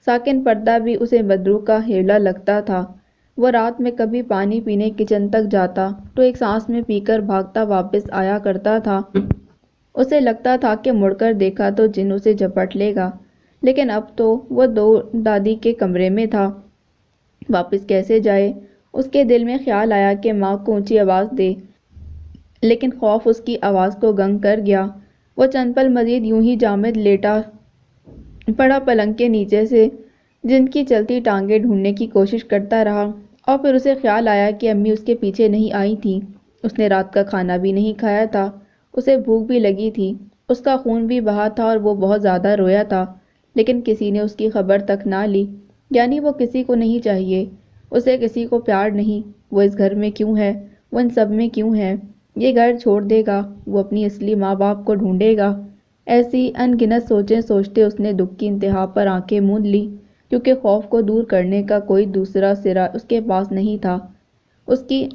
ساکن پردہ بھی اسے بدرو کا حیولہ لگتا تھا۔ وہ رات میں کبھی پانی پینے کچن تک جاتا تو ایک سانس میں پی کر بھاگتا واپس آیا کرتا تھا۔ اسے لگتا تھا کہ مڑ کر دیکھا تو جن اسے جھپٹ لے گا، لیکن اب تو وہ دادی کے کمرے میں تھا۔ واپس کیسے جائے؟ اس کے دل میں خیال آیا کہ ماں کو اونچی آواز دے، لیکن خوف اس کی آواز کو گنگ کر گیا۔ وہ چند پل مزید یوں ہی جامد لیٹا پڑا پلنگ کے نیچے سے جن کی چلتی ٹانگیں ڈھونڈنے کی کوشش کرتا رہا، اور پھر اسے خیال آیا کہ امی اس کے پیچھے نہیں آئی تھی۔ اس نے رات کا کھانا بھی نہیں کھایا تھا۔ اسے بھوک بھی لگی تھی، اس کا خون بھی بہا تھا اور وہ بہت زیادہ رویا تھا، لیکن کسی نے اس کی خبر تک نہ لی۔ یعنی وہ کسی کو نہیں چاہیے، اسے کسی کو پیار نہیں۔ وہ اس گھر میں کیوں ہے؟ وہ ان سب میں کیوں ہے؟ یہ گھر چھوڑ دے گا، وہ اپنی اصلی ماں باپ کو ڈھونڈے گا۔ ایسی ان گنت سوچیں سوچتے اس نے دکھ کی انتہا پر آنکھیں موند لی، کیونکہ خوف کو دور کرنے کا کوئی دوسرا سرا اس کے پاس نہیں تھا۔ اس کی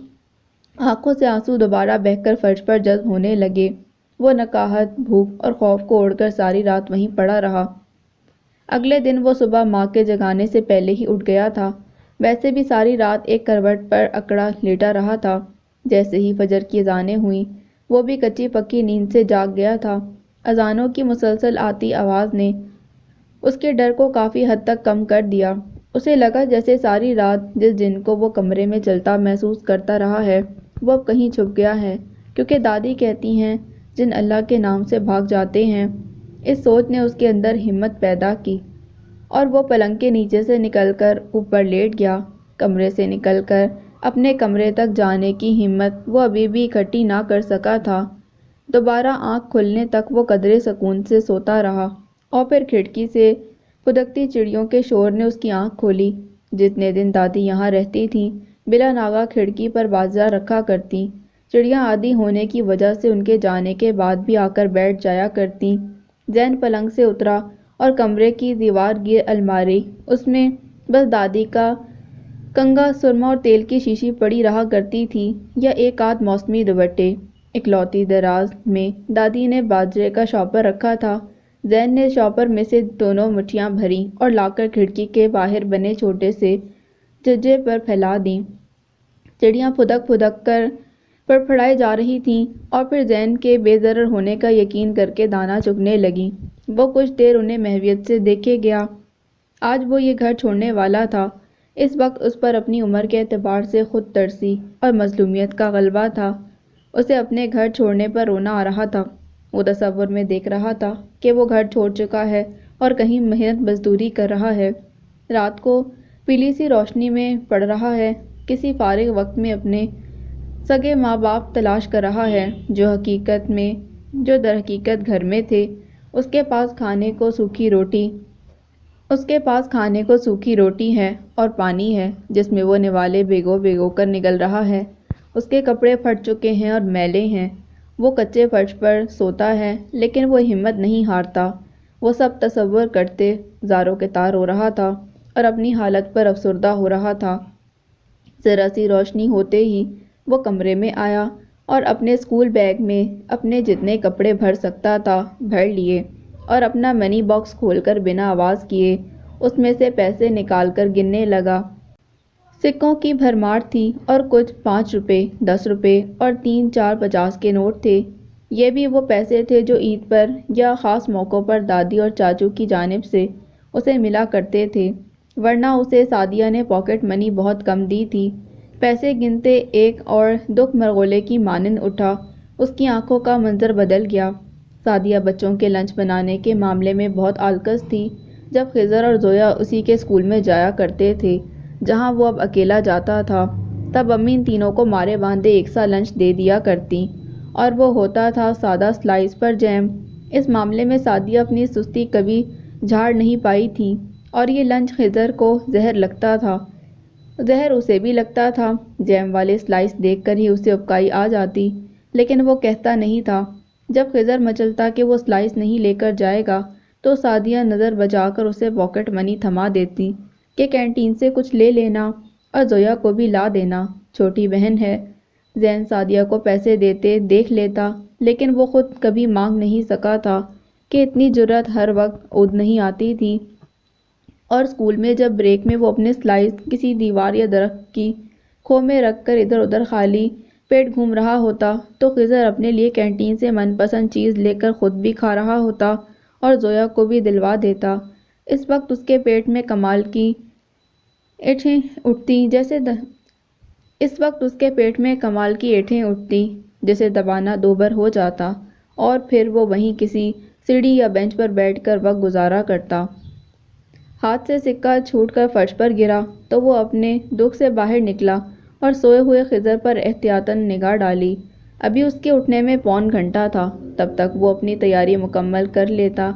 آنکھوں سے آنسو دوبارہ بہہ کر فرش پر جذب ہونے لگے۔ وہ نکاہت، بھوک اور خوف کو اوڑھ کر ساری رات وہیں پڑا رہا۔ اگلے دن وہ صبح ماں کے جگانے سے پہلے ہی اٹھ گیا تھا۔ ویسے بھی ساری رات ایک کروٹ پر اکڑا لیٹا رہا تھا۔ جیسے ہی فجر کی اذانیں ہوئیں، وہ بھی کچی پکی نیند سے جاگ گیا تھا۔ اذانوں کی مسلسل آتی آواز نے اس کے ڈر کو کافی حد تک کم کر دیا۔ اسے لگا جیسے ساری رات جس جن کو وہ کمرے میں چلتا محسوس کرتا رہا ہے، وہ اب کہیں چھپ گیا ہے، کیونکہ دادی کہتی ہیں جن اللہ کے نام سے بھاگ جاتے ہیں۔ اس سوچ نے اس کے اندر ہمت پیدا کی اور وہ پلنگ کے نیچے سے نکل کر اوپر لیٹ گیا۔ کمرے سے نکل کر اپنے کمرے تک جانے کی ہمت وہ ابھی بھی اکٹھی نہ کر سکا تھا۔ دوبارہ آنکھ کھلنے تک وہ قدرے سکون سے سوتا رہا، اور پھر کھڑکی سے پھدکتی چڑیوں کے شور نے اس کی آنکھ کھولی۔ جتنے دن دادی یہاں رہتی تھیں، بلا ناغہ کھڑکی پر بازیاں رکھا کرتیں۔ چڑیاں عادی ہونے کی وجہ سے ان کے جانے کے بعد بھی آ کر بیٹھ جایا کرتیں۔ زین پلنگ سے اترا اور کمرے کی دیوار گیر الماری، اس میں بس دادی کا کنگھا، سرما اور تیل کی شیشی پڑی رہا کرتی تھی، یا ایک آدھ موسمی دوپٹے۔ اکلوتی دراز میں دادی نے باجرے کا شاپر رکھا تھا۔ زین نے شاپر میں سے دونوں مٹھیاں بھریں اور لا کر کھڑکی کے باہر بنے چھوٹے سے چھجے پر پھیلا دیں۔ چڑیاں پھدک پھدک کر پڑپڑائے جا رہی تھیں، اور پھر زین کے بے ضرر ہونے کا یقین کر کے دانہ چگنے لگیں۔ وہ کچھ دیر انہیں محویت سے دیکھے گیا۔ آج وہ یہ گھر چھوڑنے والا تھا۔ اس وقت اس پر اپنی عمر کے اعتبار سے خود ترسی اور مظلومیت کا غلبہ تھا۔ اسے اپنے گھر چھوڑنے پر رونا آ رہا تھا۔ وہ تصور میں دیکھ رہا تھا کہ وہ گھر چھوڑ چکا ہے اور کہیں محنت مزدوری کر رہا ہے، رات کو پیلی سی روشنی میں پڑھ رہا ہے، کسی فارغ وقت میں اپنے سگے ماں باپ تلاش کر رہا ہے جو در حقیقت گھر میں تھے۔ اس کے پاس کھانے کو سوکھی روٹی ہے اور پانی ہے جس میں وہ نوالے بھگو بھگو کر نگل رہا ہے۔ اس کے کپڑے پھٹ چکے ہیں اور میلے ہیں۔ وہ کچے فرش پر سوتا ہے، لیکن وہ ہمت نہیں ہارتا۔ وہ سب تصور کرتے زاروں کے تار رو رہا تھا اور اپنی حالت پر افسردہ ہو رہا تھا۔ ذرا سی روشنی ہوتے ہی وہ کمرے میں آیا اور اپنے اسکول بیگ میں اپنے جتنے کپڑے بھر سکتا تھا بھر لیے، اور اپنا منی باکس کھول کر بنا آواز کیے اس میں سے پیسے نکال کر گننے لگا۔ سکوں کی بھرمار تھی اور کچھ 5 روپے، 10 روپے اور 3 4 50 کے نوٹ تھے۔ یہ بھی وہ پیسے تھے جو عید پر یا خاص موقعوں پر دادی اور چاچو کی جانب سے اسے ملا کرتے تھے، ورنہ اسے سعدیہ نے پاکٹ منی بہت کم دی تھی۔ پیسے گنتے ایک اور دکھ مرغولے کی مانند اٹھا۔ اس کی آنکھوں کا منظر بدل گیا۔ سعدیہ بچوں کے لنچ بنانے کے معاملے میں بہت عالقص تھی۔ جب خضر اور زویا اسی کے اسکول میں جایا کرتے تھے جہاں وہ اب اکیلا جاتا تھا، تب امی ان تینوں کو مارے باندھے ایک سا لنچ دے دیا کرتیں، اور وہ ہوتا تھا سادہ سلائس پر جیم۔ اس معاملے میں سعدیہ اپنی سستی کبھی جھاڑ نہیں پائی تھی، اور یہ لنچ خضر کو زہر لگتا تھا۔ زہر اسے بھی لگتا تھا۔ جیم والے سلائس دیکھ کر ہی اسے اکائی آ جاتی، لیکن وہ کہتا نہیں تھا۔ جب خضر مچلتا کہ وہ سلائس نہیں لے کر جائے گا تو سعدیہ نظر بچا کر اسے پاکٹ منی تھما دیتی کہ کینٹین سے کچھ لے لینا اور زویا کو بھی لا دینا، چھوٹی بہن ہے۔ زین سعدیہ کو پیسے دیتے دیکھ لیتا، لیکن وہ خود کبھی مانگ نہیں سکا تھا کہ اتنی جرأت ہر وقت اود نہیں آتی تھی۔ اور اسکول میں جب بریک میں وہ اپنے سلائس کسی دیوار یا درخت کی کھو میں رکھ کر ادھر ادھر خالی پیٹ گھوم رہا ہوتا تو خضر اپنے لیے کینٹین سے من پسند چیز لے کر خود بھی کھا رہا ہوتا اور زویا کو بھی دلوا دیتا۔ اس وقت اس کے پیٹ میں کمال کی اینٹیں اٹھتیں، جسے دبانا دوبر ہو جاتا، اور پھر وہ وہیں کسی سیڑھی یا بینچ پر بیٹھ کر وقت گزارا کرتا۔ ہاتھ سے سکہ چھوٹ کر فرش پر گرا تو وہ اپنے دکھ سے باہر نکلا اور سوئے ہوئے خضر پر احتیاطاً نگاہ ڈالی۔ ابھی اس کے اٹھنے میں پون گھنٹہ تھا۔ تب تک وہ اپنی تیاری مکمل کر لیتا۔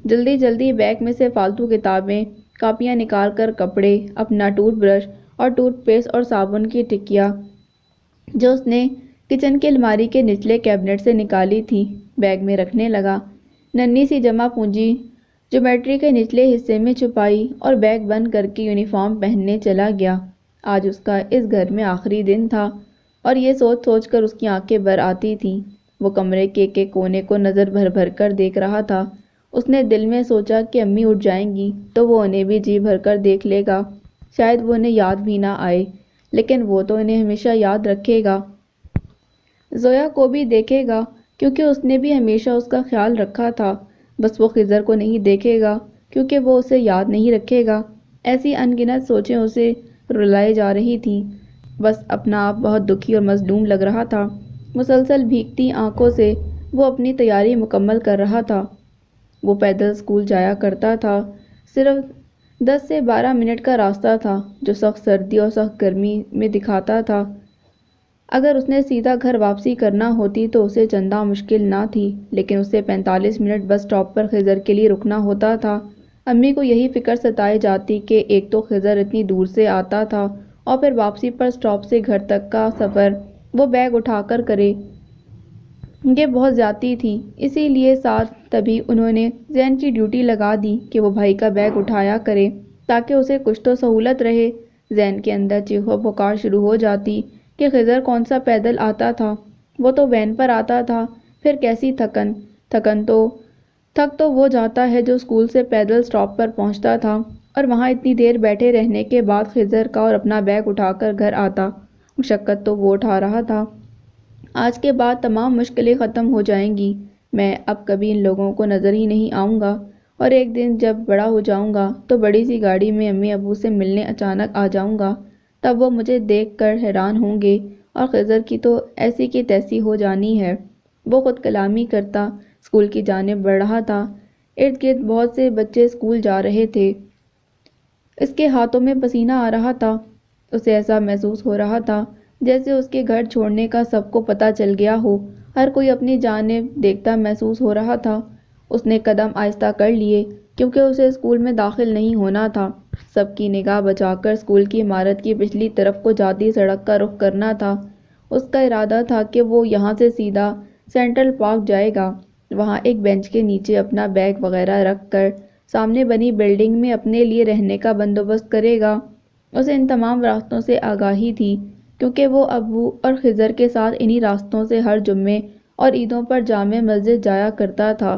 جلدی جلدی بیگ میں سے فالتو کتابیں کاپیاں نکال کر کپڑے، اپنا ٹوتھ برش اور ٹوتھ پیسٹ اور صابن کی ٹکیاں جو اس نے کچن کی الماری کے نچلے کیبنٹ سے نکالی تھی بیگ میں رکھنے لگا۔ ننھی سی جمع پونجی جیومیٹری کے نچلے حصے میں چھپائی اور بیگ بند کر کے یونیفارم پہننے چلا گیا۔ آج اس کا اس گھر میں آخری دن تھا اور یہ سوچ سوچ کر اس کی آنکھیں بھر آتی تھیں۔ وہ کمرے کے ایک کونے کو نظر بھر بھر کر دیکھ رہا تھا۔ اس نے دل میں سوچا کہ امی اٹھ جائیں گی تو وہ انہیں بھی جی بھر کر دیکھ لے گا، شاید وہ انہیں یاد بھی نہ آئے، لیکن وہ تو انہیں ہمیشہ یاد رکھے گا۔ زویا کو بھی دیکھے گا کیونکہ اس نے بھی ہمیشہ اس کا خیال رکھا تھا، بس وہ خضر کو نہیں دیکھے گا کیونکہ وہ اسے یاد نہیں رکھے گا۔ ایسی ان گنت سوچیں اسے رلائے جا رہی تھیں۔ بس اپنا آپ بہت دکھی اور مظلوم لگ رہا تھا۔ مسلسل بھیگتی آنکھوں سے وہ اپنی تیاری مکمل کر رہا تھا۔ وہ پیدل اسکول جایا کرتا تھا۔ صرف 10 سے 12 منٹ کا راستہ تھا جو سخت سردی اور سخت گرمی میں دکھاتا تھا۔ اگر اس نے سیدھا گھر واپسی کرنا ہوتی تو اسے چنداں مشکل نہ تھی، لیکن اسے 45 منٹ بس اسٹاپ پر خضر کے لیے رکنا ہوتا تھا۔ امی کو یہی فکر ستائے جاتی کہ ایک تو خضر اتنی دور سے آتا تھا اور پھر واپسی پر اسٹاپ سے گھر تک کا سفر وہ بیگ اٹھا کر کرے، یہ بہت زیادتی تھی۔ اسی لیے ساتھ تبھی انہوں نے زین کی ڈیوٹی لگا دی کہ وہ بھائی کا بیگ اٹھایا کرے تاکہ اسے کچھ تو سہولت رہے۔ زین کے اندر چیخو پکار شروع ہو جاتی کہ خضر کون سا پیدل آتا تھا، وہ تو وین پر آتا تھا، پھر کیسی تھک تو وہ جاتا ہے جو اسکول سے پیدل اسٹاپ پر پہنچتا تھا اور وہاں اتنی دیر بیٹھے رہنے کے بعد خضر کا اور اپنا بیگ اٹھا کر گھر آتا۔ مشقت تو وہ اٹھا رہا تھا۔ آج کے بعد تمام مشکلیں ختم ہو جائیں گی، میں اب کبھی ان لوگوں کو نظر ہی نہیں آؤں گا، اور ایک دن جب بڑا ہو جاؤں گا تو بڑی سی گاڑی میں امی ابو سے ملنے اچانک آ جاؤں گا، تب وہ مجھے دیکھ کر حیران ہوں گے، اور خضر کی تو ایسی کی تیسی ہو جانی ہے۔ وہ خود کلامی کرتا اسکول کی جانب بڑھ رہا تھا۔ ارد گرد بہت سے بچے اسکول جا رہے تھے۔ اس کے ہاتھوں میں پسینہ آ رہا تھا۔ اسے ایسا محسوس ہو رہا تھا جیسے اس کے گھر چھوڑنے کا سب کو پتہ چل گیا ہو، ہر کوئی اپنی جانب دیکھتا محسوس ہو رہا تھا۔ اس نے قدم آہستہ کر لیے کیونکہ اسے اسکول میں داخل نہیں ہونا تھا۔ سب کی نگاہ بچا کر اسکول کی عمارت کی پچھلی طرف کو جاتی سڑک کا رخ کرنا تھا۔ اس کا ارادہ تھا کہ وہ یہاں سے سیدھا سینٹرل پارک جائے گا، وہاں ایک بینچ کے نیچے اپنا بیگ وغیرہ رکھ کر سامنے بنی بلڈنگ میں اپنے لیے رہنے کا بندوبست کرے گا۔ اسے ان تمام راستوں سے آگاہی تھی کیونکہ وہ ابو اور خضر کے ساتھ انہی راستوں سے ہر جمعے اور عیدوں پر جامع مسجد جایا کرتا تھا۔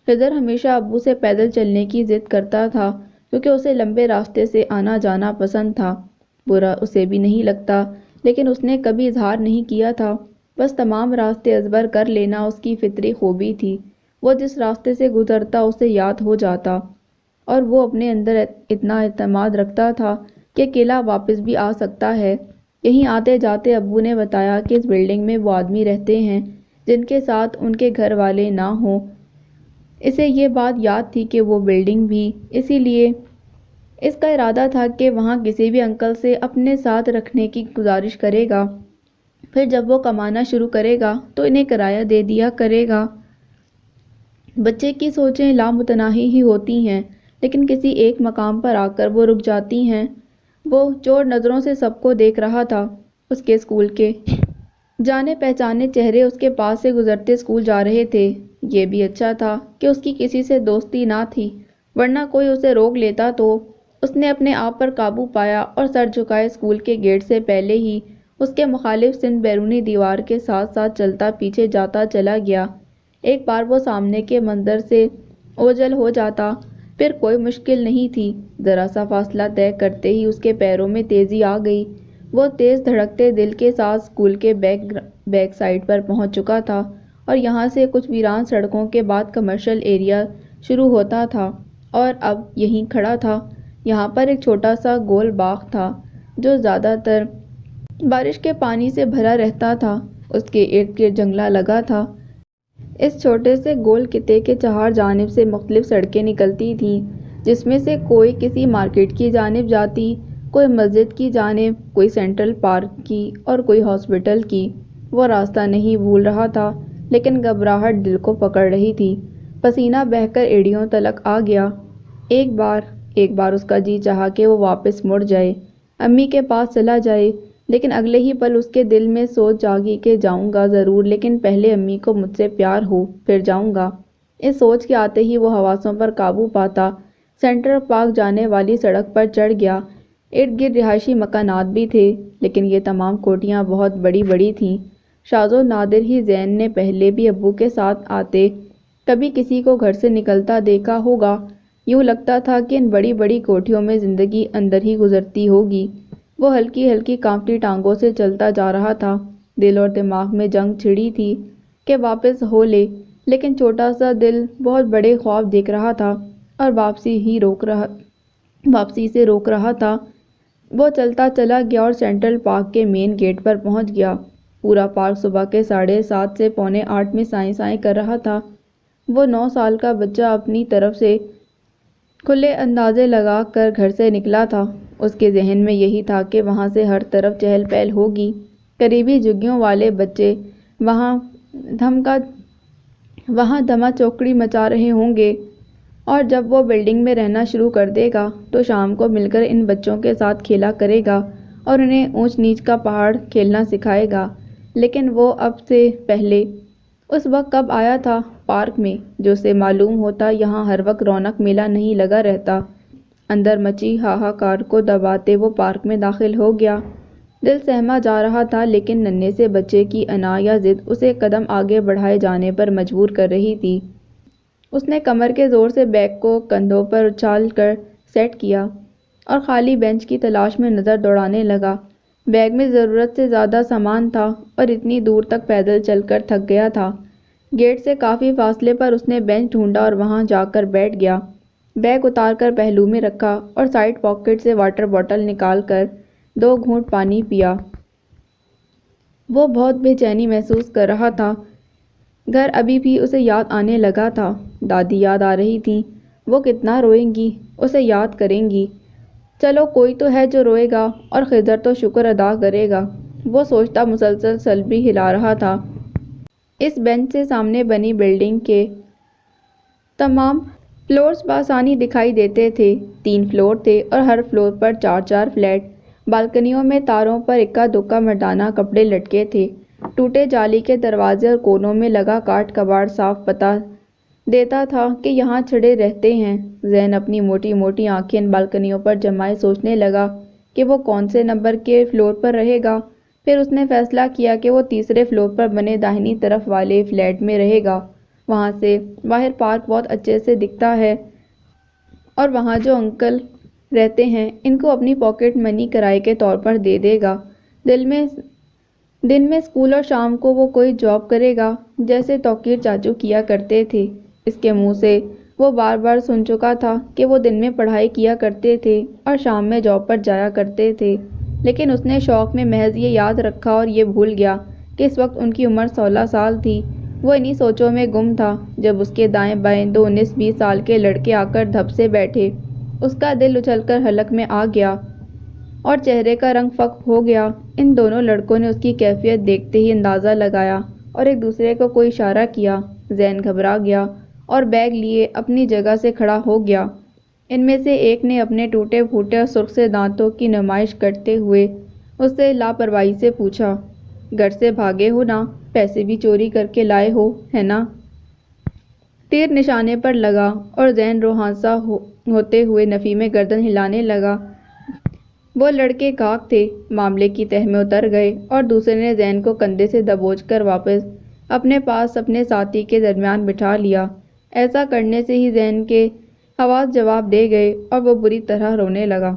خضر ہمیشہ ابو سے پیدل چلنے کی ضد کرتا تھا کیونکہ اسے لمبے راستے سے آنا جانا پسند تھا۔ برا اسے بھی نہیں لگتا، لیکن اس نے کبھی اظہار نہیں کیا تھا۔ بس تمام راستے ازبر کر لینا اس کی فطری خوبی تھی۔ وہ جس راستے سے گزرتا اسے یاد ہو جاتا، اور وہ اپنے اندر اتنا اعتماد رکھتا تھا کہ اکیلا واپس بھی آ سکتا ہے۔ یہیں آتے جاتے ابو نے بتایا کہ اس بلڈنگ میں وہ آدمی رہتے ہیں جن کے ساتھ ان کے گھر والے نہ ہوں۔ اسے یہ بات یاد تھی کہ وہ بلڈنگ بھی، اسی لیے اس کا ارادہ تھا کہ وہاں کسی بھی انکل سے اپنے ساتھ رکھنے کی گزارش کرے گا، پھر جب وہ کمانا شروع کرے گا تو انہیں کرایہ دے دیا کرے گا۔ بچے کی سوچیں لامتناہی ہی ہوتی ہیں، لیکن کسی ایک مقام پر آ کر وہ رک جاتی ہیں۔ وہ چور نظروں سے سب کو دیکھ رہا تھا۔ اس کے اسکول کے جانے پہچانے چہرے اس کے پاس سے گزرتے اسکول جا رہے تھے۔ یہ بھی اچھا تھا کہ اس کی کسی سے دوستی نہ تھی، ورنہ کوئی اسے روک لیتا تو۔ اس نے اپنے آپ پر قابو پایا اور سر جھکائے اسکول کے گیٹ سے پہلے ہی اس کے مخالف سمت بیرونی دیوار کے ساتھ ساتھ چلتا پیچھے جاتا چلا گیا۔ ایک بار وہ سامنے کے منظر سے اوجھل ہو جاتا، پھر کوئی مشکل نہیں تھی۔ ذرا سا فاصلہ طے کرتے ہی اس کے پیروں میں تیزی آ گئی۔ وہ تیز دھڑکتے دل کے ساتھ اسکول کے بیک سائڈ پر پہنچ چکا تھا، اور یہاں سے کچھ ویران سڑکوں کے بعد کمرشل ایریا شروع ہوتا تھا، اور اب یہیں کھڑا تھا۔ یہاں پر ایک چھوٹا سا گول باغ تھا جو زیادہ تر بارش کے پانی سے بھرا رہتا تھا۔ اس کے ارد گرد جنگلہ لگا تھا۔ اس چھوٹے سے گول خطے کے چہار جانب سے مختلف سڑکیں نکلتی تھیں، جس میں سے کوئی کسی مارکیٹ کی جانب جاتی، کوئی مسجد کی جانب، کوئی سینٹرل پارک کی اور کوئی ہاسپٹل کی۔ وہ راستہ نہیں بھول رہا تھا، لیکن گھبراہٹ دل کو پکڑ رہی تھی۔ پسینہ بہہ کر ایڑیوں تلک آ گیا۔ ایک بار اس کا جی چاہا کہ وہ واپس مڑ جائے، امی کے پاس چلا جائے، لیکن اگلے ہی پل اس کے دل میں سوچ جاگی کہ جاؤں گا ضرور، لیکن پہلے امی کو مجھ سے پیار ہو پھر جاؤں گا۔ اس سوچ کے آتے ہی وہ حواسوں پر قابو پاتا سینٹرل پارک جانے والی سڑک پر چڑھ گیا۔ ارد گرد رہائشی مکانات بھی تھے، لیکن یہ تمام کوٹھیاں بہت بڑی بڑی تھیں۔ شاذ و نادر ہی زین نے پہلے بھی ابو کے ساتھ آتے کبھی کسی کو گھر سے نکلتا دیکھا ہوگا۔ یوں لگتا تھا کہ ان بڑی بڑی کوٹھیوں میں زندگی اندر ہی گزرتی ہوگی۔ وہ ہلکی ہلکی کانپتی ٹانگوں سے چلتا جا رہا تھا۔ دل اور دماغ میں جنگ چھڑی تھی کہ واپس ہو لے، لیکن چھوٹا سا دل بہت بڑے خواب دیکھ رہا تھا اور واپسی سے روک رہا تھا۔ وہ چلتا چلا گیا اور سینٹرل پارک کے مین گیٹ پر پہنچ گیا۔ پورا پارک صبح کے 7:30 سے 7:45 میں سائیں سائیں کر رہا تھا۔ وہ 9 سال کا بچہ اپنی طرف سے کھلے اندازے لگا کر گھر سے نکلا تھا۔ اس کے ذہن میں یہی تھا کہ وہاں سے ہر طرف چہل پہل ہوگی، قریبی جھگیوں والے بچے وہاں دھما چوکڑی مچا رہے ہوں گے، اور جب وہ بلڈنگ میں رہنا شروع کر دے گا تو شام کو مل کر ان بچوں کے ساتھ کھیلا کرے گا اور انہیں اونچ نیچ کا پہاڑ کھیلنا سکھائے گا۔ لیکن وہ اب سے پہلے اس وقت کب آیا تھا پارک میں، جو اسے معلوم ہوتا یہاں ہر وقت رونق میلہ نہیں لگا رہتا۔ اندر مچی ہاہاکار کو دباتے وہ پارک میں داخل ہو گیا۔ دل سہما جا رہا تھا، لیکن ننھے سے بچے کی انا یا ضد اسے قدم آگے بڑھائے جانے پر مجبور کر رہی تھی۔ اس نے کمر کے زور سے بیگ کو کندھوں پر اچھال کر سیٹ کیا اور خالی بینچ کی تلاش میں نظر دوڑانے لگا۔ بیگ میں ضرورت سے زیادہ سامان تھا اور اتنی دور تک پیدل چل کر تھک گیا تھا۔ گیٹ سے کافی فاصلے پر اس نے بینچ ڈھونڈا اور وہاں جا کر بیٹھ گیا۔ بیگ اتار کر پہلو میں رکھا اور سائیڈ پاکٹ سے واٹر بوتل نکال کر 2 گھونٹ پانی پیا۔ وہ بہت بے چینی محسوس کر رہا تھا۔ گھر ابھی بھی اسے یاد آنے لگا تھا۔ دادی یاد آ رہی تھیں۔ وہ کتنا روئیں گی، اسے یاد کریں گی۔ چلو کوئی تو ہے جو روئے گا اور خضر تو شکر ادا کرے گا، وہ سوچتا مسلسل سر بھی ہلا رہا تھا۔ اس بینچ سے سامنے بنی بلڈنگ کے تمام فلورز بآسانی دکھائی دیتے تھے۔ 3 فلور تھے اور ہر فلور پر 4 فلیٹ۔ بالکنیوں میں تاروں پر اکا دکا مردانہ کپڑے لٹکے تھے۔ ٹوٹے جالی کے دروازے اور کونوں میں لگا کاٹ کباڑ صاف پتہ دیتا تھا کہ یہاں چھڑے رہتے ہیں۔ زین اپنی موٹی موٹی آنکھیں ان بالکنیوں پر جمائے سوچنے لگا کہ وہ کون سے نمبر کے فلور پر رہے گا۔ پھر اس نے فیصلہ کیا کہ وہ 3 فلور پر بنے داہنی طرف والے فلیٹ میں رہے گا۔ وہاں سے باہر پارک بہت اچھے سے دکھتا ہے اور وہاں جو انکل رہتے ہیں ان کو اپنی پاکٹ منی کرائے کے طور پر دے دے گا۔ دن میں اسکول اور شام کو وہ کوئی جاب کرے گا، جیسے توقیر چاچو کیا کرتے تھے۔ اس کے منہ سے وہ بار بار سن چکا تھا کہ وہ دن میں پڑھائی کیا کرتے تھے اور شام میں جاب پر جایا کرتے تھے، لیکن اس نے شوق میں محض یہ یاد رکھا اور یہ بھول گیا کہ اس وقت ان کی عمر 16 سال تھی۔ وہ انہی سوچوں میں گم تھا جب اس کے دائیں بائیں 2 19-20 سال کے لڑکے آ کر دھپ سے بیٹھے۔ اس کا دل اچھل کر حلق میں آ گیا اور چہرے کا رنگ فاقہ ہو گیا۔ ان دونوں لڑکوں نے اس کی کیفیت دیکھتے ہی اندازہ لگایا اور ایک دوسرے کو کوئی اشارہ کیا۔ زین گھبرا گیا اور بیگ لیے اپنی جگہ سے کھڑا ہو گیا۔ ان میں سے ایک نے اپنے ٹوٹے پھوٹے اور سرخ سے دانتوں کی نمائش کرتے ہوئے اس سے لاپرواہی سے پوچھا، گھر سے بھاگے ہو نا؟ پیسے بھی چوری کر کے لائے ہو، ہے نا؟ تیر نشانے پر لگا اور زین روحانسا ہوتے ہوئے نفی میں گردن ہلانے لگا۔ وہ لڑکے گاہک تھے، معاملے کی تہہ میں اتر گئے اور دوسرے نے زین کو کندھے سے دبوچ کر واپس اپنے پاس اپنے ساتھی کے درمیان بٹھا لیا۔ ایسا کرنے سے ہی زین کے حواس جواب دے گئے اور وہ بری طرح رونے لگا۔